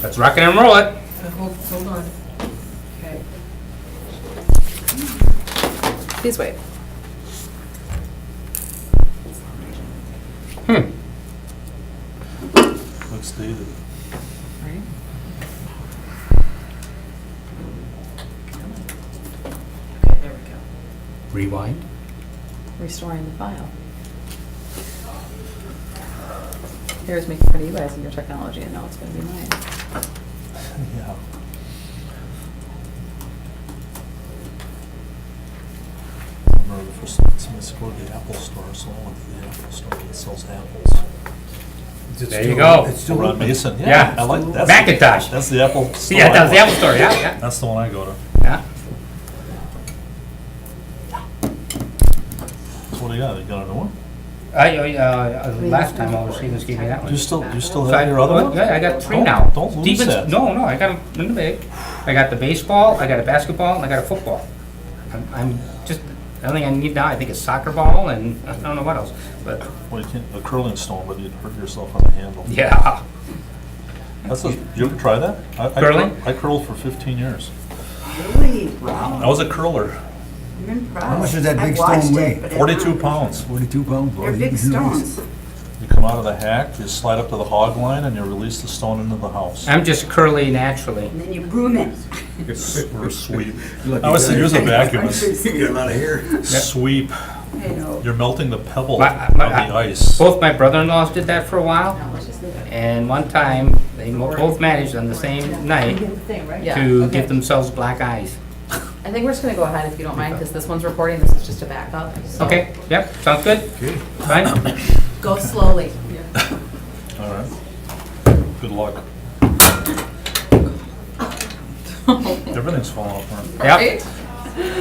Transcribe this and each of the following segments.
Let's rock it and roll it. Hold on. Okay. Please wait. Looks dated. Right. Okay, there we go. Rewind. Restoring the file. Here's making fun of you guys and your technology, and now it's gonna be mine. Yeah. I remember the first time somebody said, go to the Apple store, so I went to the Apple store that sells apples. There you go. It's still Ron open. Mason, Yeah. yeah, I like that. Macintosh. That's the Apple store. Yeah, I that was the went. Apple Store, yeah, yeah. That's the one I go to. Yeah. So what do you got? You got a new one? Last time all the Stevens gave me that Do one. you still So have your other one? Yeah, I got 3 Don't- now. don't lose Stevens, that. no, I got them in the bag. I got the baseball, I got a basketball, and I got a football. I'm just, the only thing I need now, I think, is soccer ball, and I don't know what else, but, Well, you can't, a curling stone, but you'd hurt yourself on the handle. yeah. That's a, you ever try that? Curling? I curled for 15 years. Really? Wow. I was a curler, I'm impressed. How much does that big I've watched stone it, weigh? but I've 42 not- pounds. 42 pounds. They're big stones. You come out of the hack, you slide up to the hog line, and you release the stone into the house. I'm just curly naturally. And then you broom it. Or sweep. Lucky I was to guy. use a vacuum, You got a lot of hair. sweep. I know. You're melting the pebble My- of my- the ice. Both my brother-in-laws did that for a while, and one time, they both managed on the same night Yeah, to okay. give themselves black eyes. I think we're just gonna go ahead if you don't mind, because this one's recording, this is just a backup. so- Okay, yep, sounds good? Okay. Fine? Go slowly. All right. Good luck. Everything's falling apart. Yep. Right?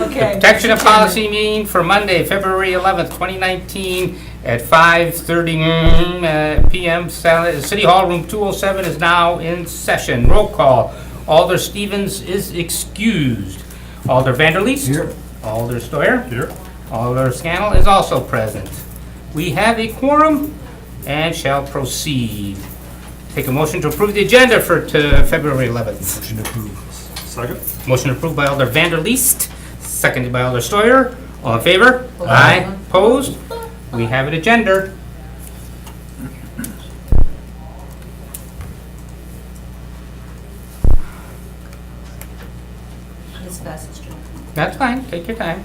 Okay. Protection of policy meeting for Monday, February 11th, 2019 at 5:30 PM. City Hall, room 207 is now in session. Roll call. Alder Stevens is excused. Alder Vanderleest. Here. Alder Steuer. Here? Alder Scannell is also present. We have a quorum and shall proceed. Take a motion to approve the agenda for February 11th. Motion approved. Second? Motion approved by Alder Vanderleest, seconded by Alder Steuer. All in favor? Aye. Opposed? We have an agenda. As fast as you can. That's fine, take your time.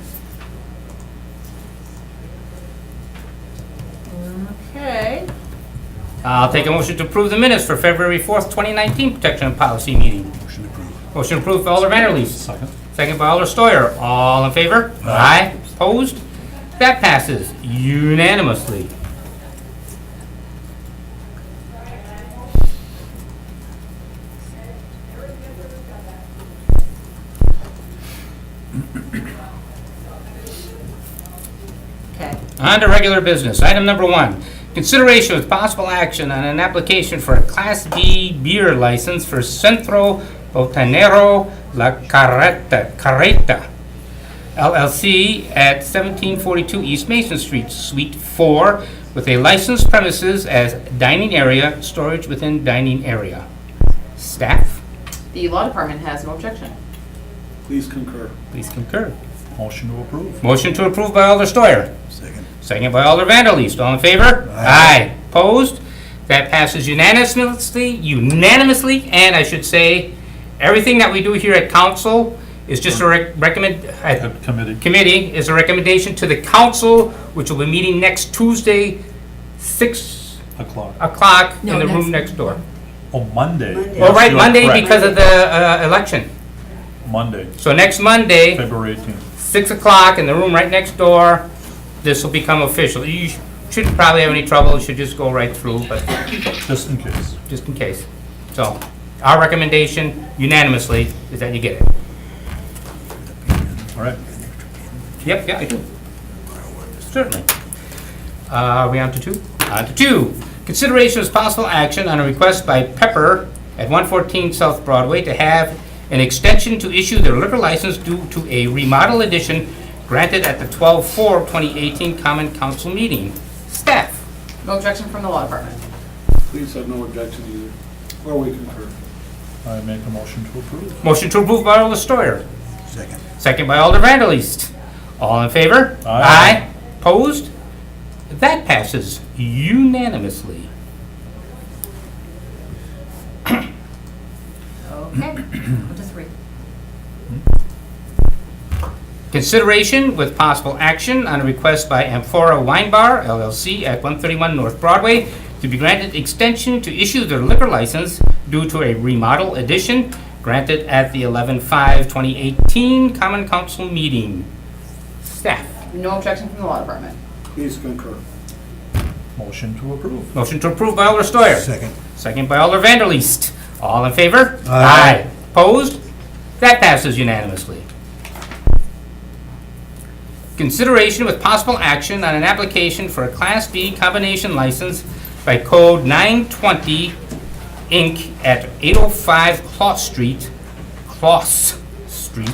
Okay. I'll take a motion to approve the minutes for February 4th, 2019 Protection and Policy Meeting. Motion approved. Motion approved by Alder Vanderleest, Second? seconded by Alder Steuer. All in favor? Aye. Opposed? That passes unanimously. Okay. On to regular business. Item number 1, consideration with possible action on an application for a Class B beer license for Centro Botanero La Carreta LLC at 1742 East Mason Street, Suite 4, with a licensed premises as dining area, storage within dining area. Staff, The law department has no objection. Please concur. please concur. Motion to approve. Motion to approve by Alder Steuer. Second. Second by Alder Vanderleest. All in favor? Aye. Opposed? That passes unanimously, and I should say, everything that we do here at council is just a committee is a recommendation to the council, which will be meeting next Tuesday, 6 O'clock. o'clock in No, the room next- next door. Oh, Monday. Monday. Well, right, You are Monday correct. because of the election. Monday, So next Monday, February 18th. 6 o'clock in the room right next door, this will become official. You shouldn't probably have any trouble, you should just go right through, but Just in case. just in case. So, our recommendation unanimously is that you get it. All right. Yep, yeah, I do. Certainly. Are we on to 2? On to 2. Consideration of possible action on a request by Pepper at 114 South Broadway to have an extension to issue their liquor license due to a remodel addition granted at the 12/4/2018 Common Council meeting. Staff, No objection from the law department. Please have no objection either. Or we concur. I make a motion to approve. Motion to approve by Alder Steuer. Second. Second by Alder Vanderleest. All in favor? Aye. Opposed? That passes unanimously. Okay, on to 3. Consideration with possible action on a request by Amphora Wine Bar LLC at 131 North Broadway to be granted extension to issue their liquor license due to a remodel addition granted at the 11/5/2018 Common Council meeting. Staff. No objection from the law department. Please concur. Motion to approve. Motion to approve by Alder Steuer. Second. Second by Alder Vanderleest. All in favor? Aye. Opposed? That passes unanimously. Consideration with possible action on an application for a Class B combination license by Code 920 Inc. at 805 Kloss Street,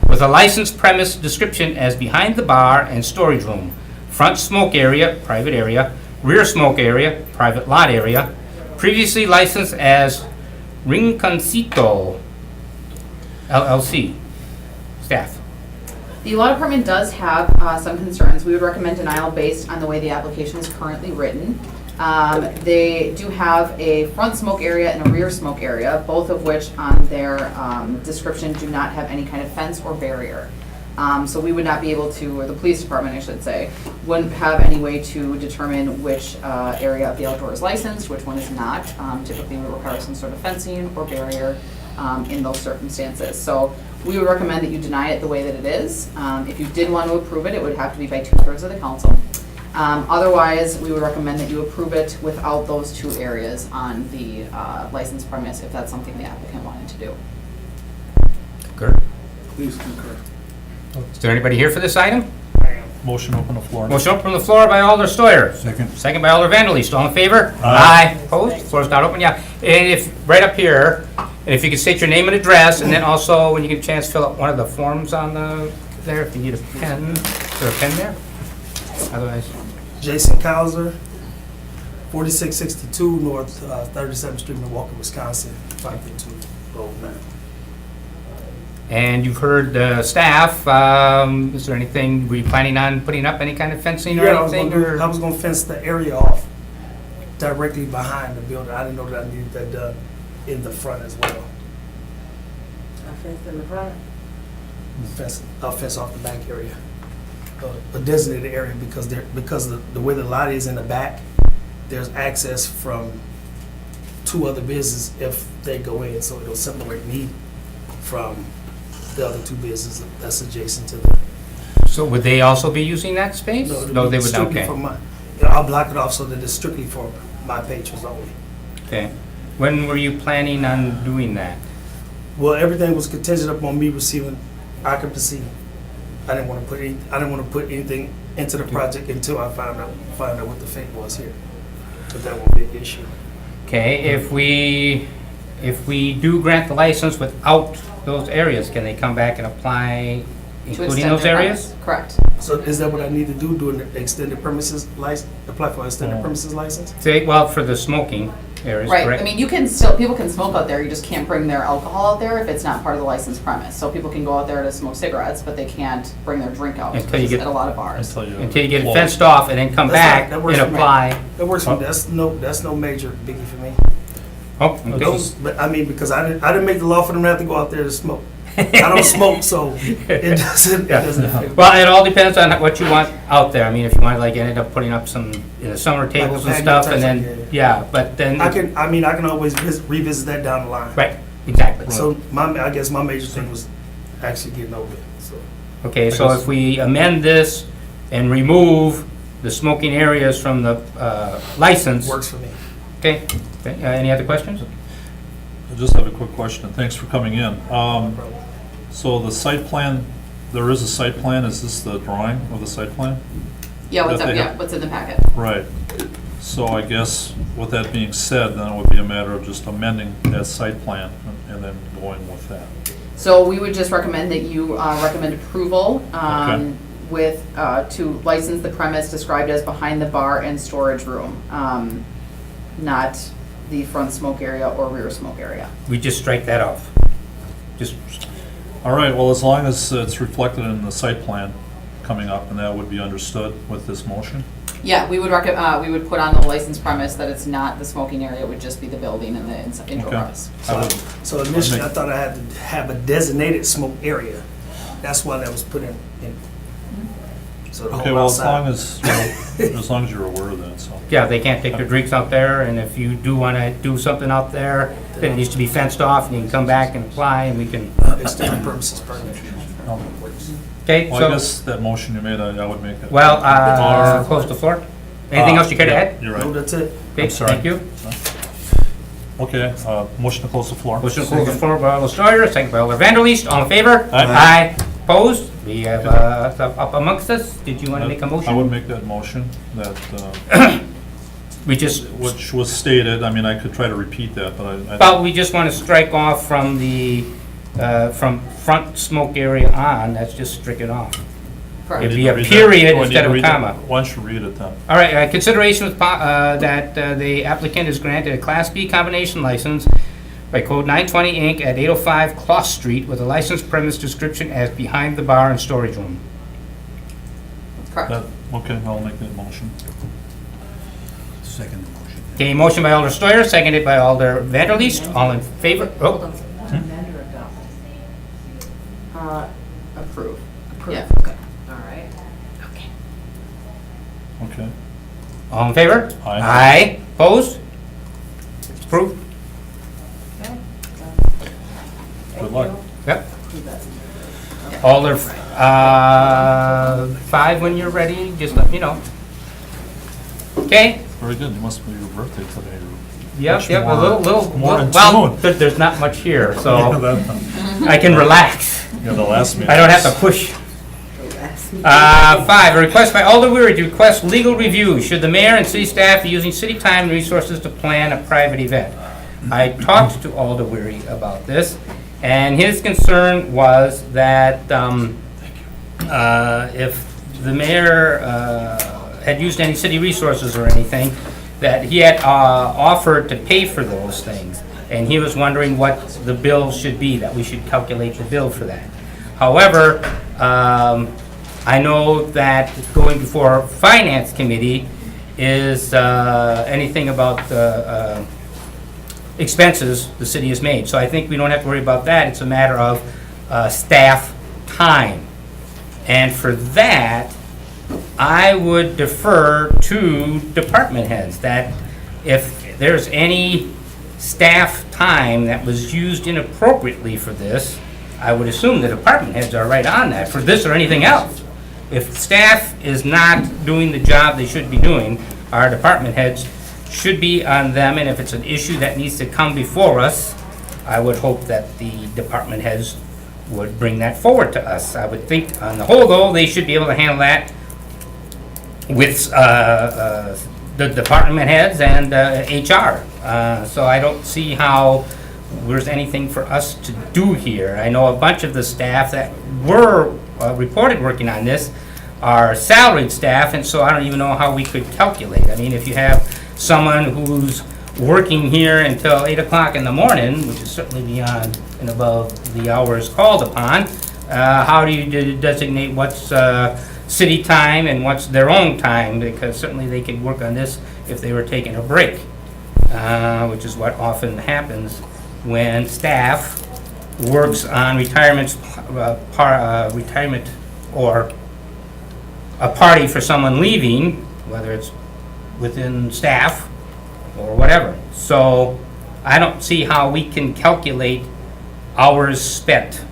with a licensed premise description as behind the bar and storage room, front smoke area, private area, rear smoke area, private lot area, previously licensed as Rinconcito LLC. Staff. The law department does have some concerns. We would recommend denial based on the way the application is currently written. They do have a front smoke area and a rear smoke area, both of which on their description do not have any kind of fence or barrier. So we would not be able to, or the police department, I should say, wouldn't have any way to determine which area of the outdoor is licensed, which one is not. Typically, we require some sort of fencing or barrier in those circumstances. So we would recommend that you deny it the way that it is. If you did want to approve it, it would have to be by 2/3 of the council. Otherwise, we would recommend that you approve it without those two areas on the licensed premise, if that's something the applicant wanted to do. Concur. Please concur. Is there anybody here for this item? Motion open the floor. Motion open from the floor by Alder Steuer. Second. Second by Alder Vanderleest. All in favor? Aye. Opposed? Floor is not open, yeah. And if, right up here, and if you could state your name and address, and then also, when you get a chance, fill out one of the forms on there, if you need a pen. Is there a pen there? Otherwise, Jason Kauser, 4662 North 37th Street, Milwaukee, Wisconsin, 53209. and you've heard the staff, is there anything, were you planning on putting up any kind of fencing or Yeah, I was anything? gonna fence the area off directly behind the building. I didn't know that I needed that done in the front as well. In the front. I'll fence off the back area, a designated area, because the way the lot is in the back, there's access from two other businesses if they go in, so it'll separate me from the other two businesses that's adjacent to the. So would they also be using that space? it'll No, be they would not, strictly okay. for my- I'll block it off so that it's strictly for my patrons only. Okay. When were you planning on doing that? Well, everything was contingent upon me receiving occupancy. I didn't want to put anything into the project until I find out what the fate was here. But that won't be an issue. Okay, if we do grant the license without those areas, can they come back and apply To including extend those their areas? premise. Correct. So is that what I need to do an extended premises license, apply for an extended premises license? Say, well, for the smoking areas, Right, correct? I mean, people can smoke out there, you just can't bring their alcohol out there if it's not part of the licensed premise. So people can go out there to smoke cigarettes, but they can't bring their drink out, Until which you is get- at a lot of bars. Until you get it fenced off and then come That's back not- that and works for me. apply. That works for me. That's no major biggie for me. Oh, okay. Those, but I mean, because I didn't make the law for them to have to go out there to smoke. I don't smoke, so it doesn't affect. Well, it all depends on what you want out there. I mean, if you want, like, ended up putting up some, summer tables and patio stuff, type and then, thing, yeah, but then. I can always revisit that down the line. Right, exactly. So I guess my major thing was actually getting over it, so. Okay, so if we amend this and remove the smoking areas from the license. Works for me. Okay, any other questions? I just have a quick question. Thanks for coming in. So the site plan, there is a site plan. Is this the drawing of the site plan? Yeah, what's That up, they yeah, have- what's in the packet? Right. So I guess with that being said, then it would be a matter of just amending that site plan and then going with that. So we would just recommend that you recommend approval Okay. with, to license the premise described as behind the bar and storage room, not the front smoke area or rear smoke area. We just strike that off. Just, All right, well, as long as it's reflected in the site plan coming up, and that would be understood with this motion. Yeah, we would we would put on the license premise that it's not the smoking area, it would just be the building and the indoor Okay. premise. I would- So initially, I thought I had to have a designated smoke area. That's why that was put in. So the Okay, whole well, as outside. long as, you know, as long as you're aware of that, so. yeah, they can't take their drinks out there, and if you do want to do something out there, then it needs to be fenced off, and you can come back and apply, and we can, Extended purposes permit. okay, Well, I so, guess that motion you made, I would make it. well, close the floor. Anything else you care to Yeah, add? You're No, right. that's it. Okay, I'm sorry. thank you. Okay, motion to close the floor. Motion to close the floor by Alder Steuer, second by Alder Vanderleest, all in favor? Aye. Opposed? We have, up amongst us, did you want to make a motion? I would make that motion that, We just, which was stated, I mean, I could try to repeat that, but I. well, we just want to strike off from the, from front smoke area on, that's just stricken off. Correct. It'd Do be I a need to read period that? Do I need instead to of a read that? comma. Why don't you read it then? All right, consideration with, that the applicant is granted a Class B combination license by Code 920 Inc. at 805 Closs Street with a licensed premise description as behind the bar and storage room. Correct. Okay, I'll make that motion. Second motion. Okay, motion by Alder Steuer, seconded by Alder Vanderleest, all in favor? Hold Oh, on. Amend or adopt? Approve. Approve. Yeah, okay. All right. Okay. Okay. all in favor? Aye. Aye, opposed? Approved? Okay. Good luck. Yep. Alder, 5 when you're ready, just let me know. Okay? Very good, it must be your birthday today. Yep, Much yep, a more- little, more in well, tune. there's not much here, Yeah, so that- I can relax. Yeah, the last meeting. I don't have to push. 5, a request by Alder Weary to request legal review. Should the mayor and city staff be using city time and resources to plan a private event? I talked to Alder Weary about this, and his concern was that if the mayor had used any city resources or anything, that he had offered to pay for those things. And he was wondering what the bill should be, that we should calculate the bill for that. However, I know that going before Finance Committee is anything about the expenses the city has made. So I think we don't have to worry about that. It's a matter of staff time. And for that, I would defer to department heads, that if there's any staff time that was used inappropriately for this, I would assume the department heads are right on that, for this or anything else. If staff is not doing the job they should be doing, our department heads should be on them, and if it's an issue that needs to come before us, I would hope that the department heads would bring that forward to us. I would think, on the whole though, they should be able to handle that with the department heads and HR. So I don't see how there's anything for us to do here. I know a bunch of the staff that were reported working on this are salaried staff, and so I don't even know how we could calculate. I mean, if you have someone who's working here until 8 o'clock in the morning, which is certainly beyond and above the hours called upon, how do you designate what's city time and what's their own time? Because certainly they could work on this if they were taking a break, which is what often happens when staff works on retirement or a party for someone leaving, whether it's within staff or whatever. So I don't see how we can calculate hours spent.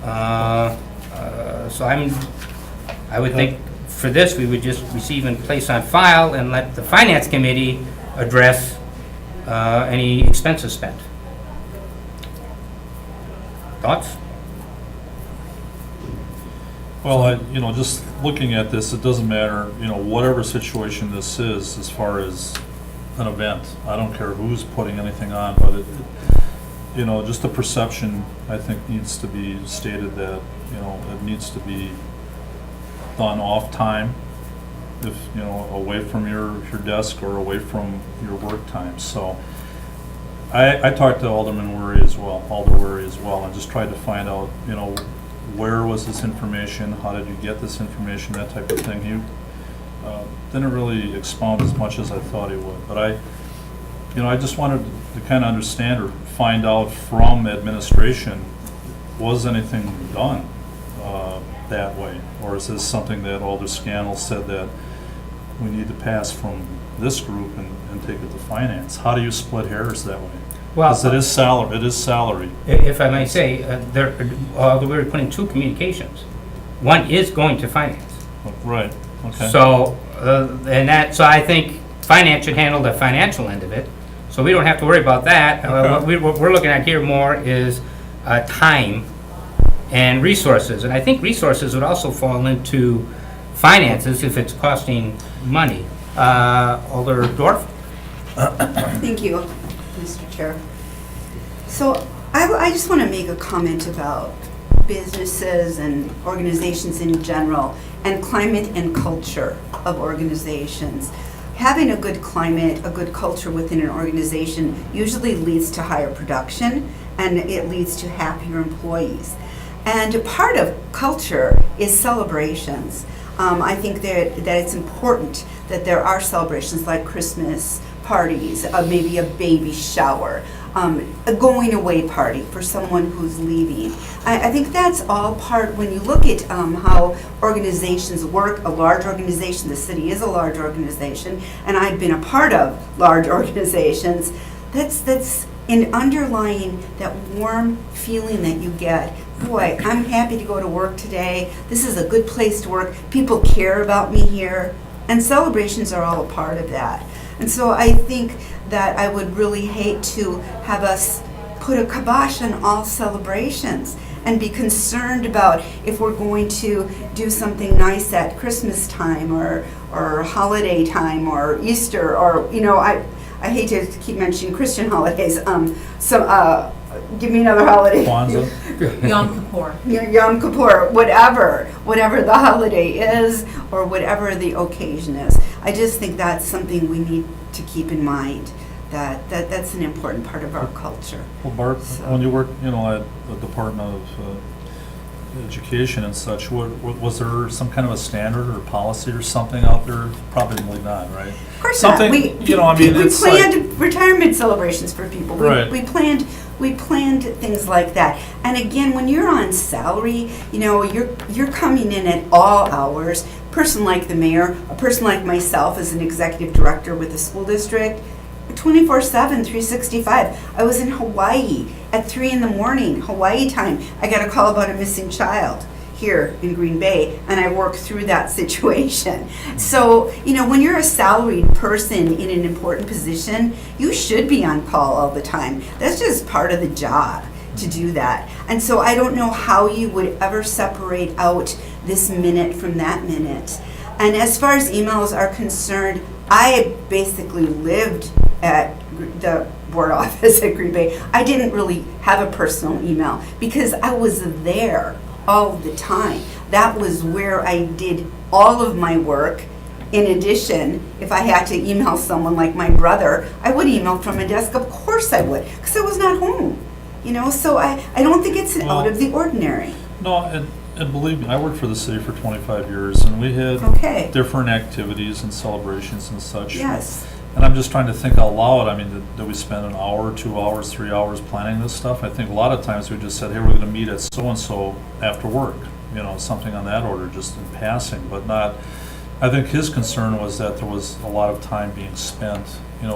So I would think for this, we would just receive and place on file and let the finance committee address any expenses spent. Thoughts? Well, just looking at this, it doesn't matter, whatever situation this is, as far as an event. I don't care who's putting anything on, but just the perception, I think, needs to be stated that, it needs to be done off time, if, away from your desk or away from your work time. So, I talked to Alderman Wery as well, Alder Wery as well, and just tried to find out, where was this information, how did you get this information, that type of thing. He didn't really expound as much as I thought he would, but I just wanted to kind of understand or find out from administration, was anything done that way? Or is this something that Alder Scannell said that we need to pass from this group and take it to finance? How do you split hairs that way? Well, Because it is salary. if I may say, we're putting two communications. One is going to finance. Right, okay. So, so I think finance should handle the financial end of it, so we don't have to worry about that. What we're looking at here more is time and resources, and I think resources would also fall into finances if it's costing money. Alder Dorf? Thank you, Mr. Chair. So I just want to make a comment about businesses and organizations in general and climate and culture of organizations. Having a good climate, a good culture within an organization usually leads to higher production and it leads to happier employees. And a part of culture is celebrations. I think that it's important that there are celebrations like Christmas parties, maybe a baby shower, a going away party for someone who's leaving. I think that's all part, when you look at how organizations work, a large organization, the city is a large organization, and I've been a part of large organizations, that's in underlying that warm feeling that you get. Boy, I'm happy to go to work today. This is a good place to work. People care about me here. And celebrations are all a part of that. And so I think that I would really hate to have us put a kibosh on all celebrations and be concerned about if we're going to do something nice at Christmas time or holiday time or Easter or, I hate to keep mentioning Christian holidays. Give me another holiday. Kwanzaa? Yom Kippur. Yom Kippur, whatever the holiday is or whatever the occasion is. I just think that's something we need to keep in mind, that's an important part of our culture. Well, Bart, So- when you worked, at the Department of Education and such, was there some kind of a standard or policy or something out there? Probably not, right? Of course Something, not. we We planned retirement celebrations for people. Right. We planned things like that. And again, when you're on salary, you're coming in at all hours. A person like the mayor, a person like myself as an executive director with the school district, 24/7, 365. I was in Hawaii at 3 in the morning, Hawaii time. I got a call about a missing child here in Green Bay, and I worked through that situation. So, when you're a salaried person in an important position, you should be on call all the time. That's just part of the job to do that. And so I don't know how you would ever separate out this minute from that minute. And as far as emails are concerned, I basically lived at the board office at Green Bay. I didn't really have a personal email because I was there all the time. That was where I did all of my work. In addition, if I had to email someone like my brother, I would email from a desk. Of course I would, because I was not home. So I don't think it's out of the ordinary. No, and believe me, I worked for the city for 25 years, and we had Okay. different activities and celebrations and such. Yes. And I'm just trying to think out loud. I mean, did we spend an hour, 2 hours, 3 hours planning this stuff? I think a lot of times we just said, hey, we're going to meet at so-and-so after work, something on that order, just in passing, but not. I think his concern was that there was a lot of time being spent,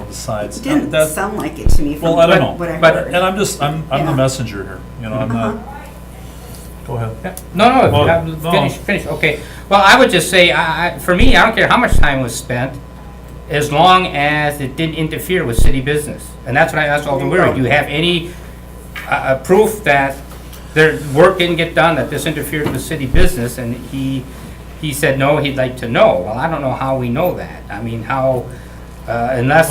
besides. It didn't that- sound like it to me from Well, I don't know, what I but- heard. and I'm the Yeah. messenger here, I'm not. Go ahead. Yeah. No, Well, no. finish, okay. Well, I would just say, for me, I don't care how much time was spent, as long as it didn't interfere with city business. And that's what I asked Alderman Wery, do you have any proof that their work didn't get done, that this interfered with city business? And he said no, he'd like to know. Well, I don't know how we know that. I mean, how, unless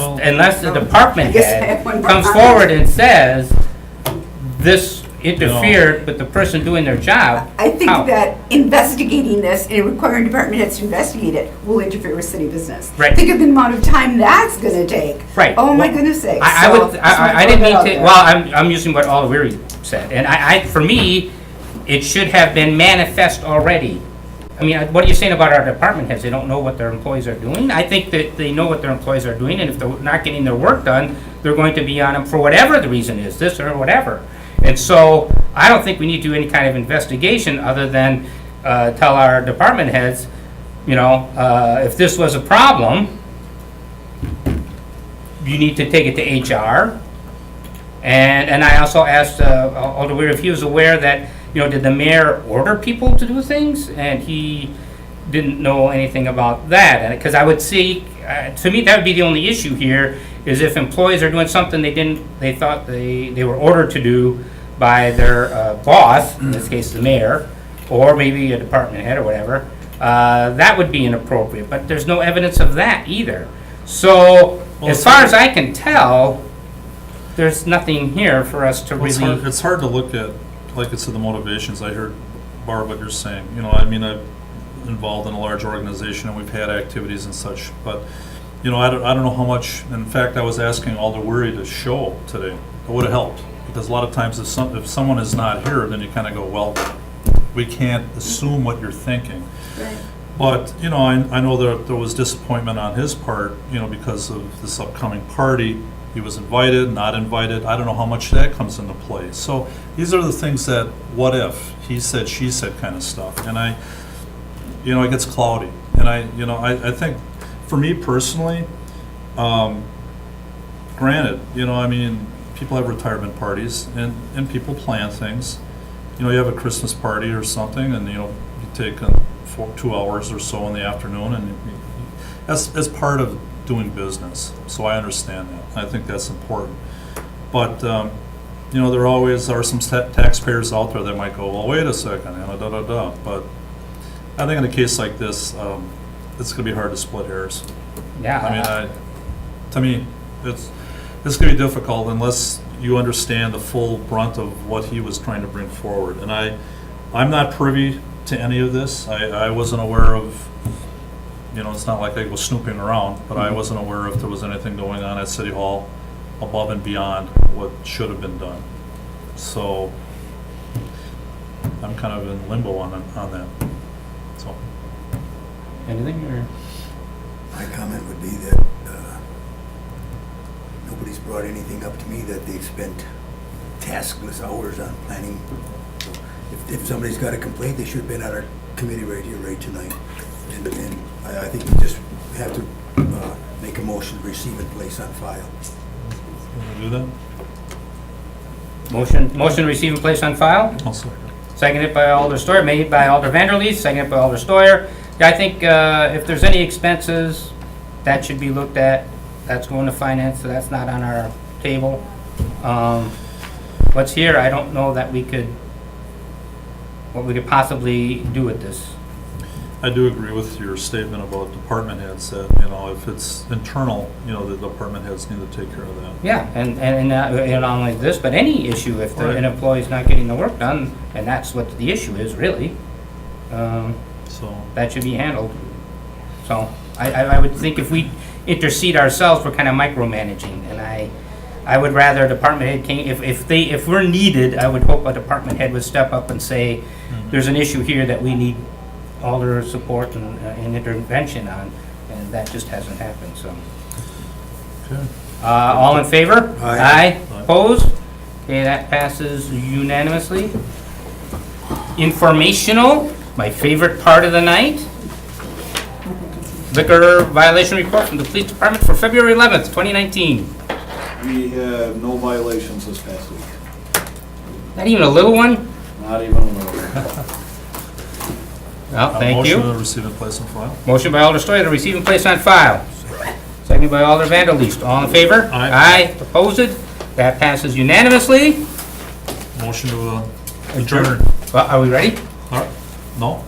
the department I guess I head have one more comes comment. forward and says, this interfered with the person doing their job. I think How? that investigating this and requiring department heads to investigate it will interfere with city business. Right. Think of the amount of time that's gonna take. Right. Oh my Well, goodness sakes. I So, would, just wanna I throw didn't that mean out to, there. well, I'm using what Alder Weary said, and for me, it should have been manifest already. I mean, what are you saying about our department heads? They don't know what their employees are doing? I think that they know what their employees are doing, and if they're not getting their work done, they're going to be on them for whatever the reason is, this or whatever. And so, I don't think we need to do any kind of investigation other than tell our department heads, you know, if this was a problem, you need to take it to HR. And I also asked Alder Weir if he was aware that, you know, did the mayor order people to do things? And he didn't know anything about that. Because I would see, to me, that would be the only issue here, is if employees are doing something they thought they were ordered to do by their boss, in this case the mayor, or maybe a department head or whatever, that would be inappropriate. But there's no evidence of that either. So, Well, as far as I can tell, there's nothing here for us to Well, really. it's hard to look at, like I said, the motivations. I heard, Barb, what you're saying. You know, I mean, I'm involved in a large organization and we've had activities and such, but, you know, I don't know how much, in fact, I was asking Alder Weary to show today. It would have helped, because a lot of times if someone is not here, then you kind of go, well, we can't assume what you're thinking. Right. But, you know, I know there was disappointment on his part, you know, because of this upcoming party. He was invited, not invited. I don't know how much that comes into play. So these are the things that, what if, he said, she said kind of stuff. And you know, it gets cloudy. And I think, for me personally, granted, you know, I mean, people have retirement parties and people plan things. You know, you have a Christmas party or something and, you know, you take 2 hours or so in the afternoon and as part of doing business. So I understand that. I think that's important. But, you know, there always are some taxpayers out there that might go, well, wait a second, you know, da-da-da. But I think in a case like this, it's going to be hard to split hairs. Yeah. I mean, to me, it's going to be difficult unless you understand the full brunt of what he was trying to bring forward. And I'm not privy to any of this. I wasn't aware of, you know, it's not like I was snooping around, but I wasn't aware if there was anything going on at City Hall above and beyond what should have been done. So I'm kind of in limbo on that. So. Anything or? My comment would be that nobody's brought anything up to me that they've spent taskless hours on planning. So if somebody's got a complaint, they should have been at our committee right here, right tonight. And I think we just have to make a motion to receive and place on file. Want to do that? Motion to receive and place on file? I'll second. Seconded by Alder Stoyer, made by Alder Vanderleest, seconded by Alder Stoyer. Yeah, I think if there's any expenses, that should be looked at. That's going to finance, so that's not on our table. What's here, I don't know that what we could possibly do with this. I do agree with your statement about department heads, that, you know, if it's internal, you know, the department heads need to take care of that. Yeah, and not only this, but any issue, if Right. an employee's not getting the work done, and that's what the issue is, really, So, that should be handled. So, I would think if we intercede ourselves, we're kind of micromanaging, and I would rather a department head came, if we're needed, I would hope a department head would step up and say, there's an issue here that we need all their support and intervention on, and that just hasn't happened, so. okay. All in favor? Aye. Aye. Opposed? Okay, that passes unanimously. Informational, my favorite part of the night. Liquor violation report from the police department for February 11th, 2019. We have no violations this past week, Not even a little one? not even a little. Well, A thank motion you. to receive and place on file. Motion by Alder Stoyer to receive and place on file. Second by Alder Vanderleest. All in favor? Aye. Aye. Opposed? That passes unanimously. Motion to adjourn. Well, are we ready? No?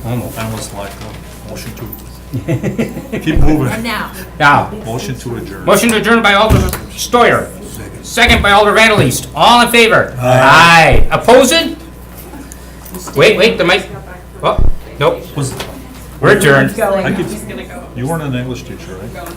Almost. I was like, motion to, keep moving. And now. Now, Motion to adjourn. motion to adjourn by Alder Stoyer. Second. second by Alder Vanderleest. All in favor? Aye. Oppose it? Wait, the mic, oh, nope, Was, we're adjourned. I could, you weren't an English teacher, right?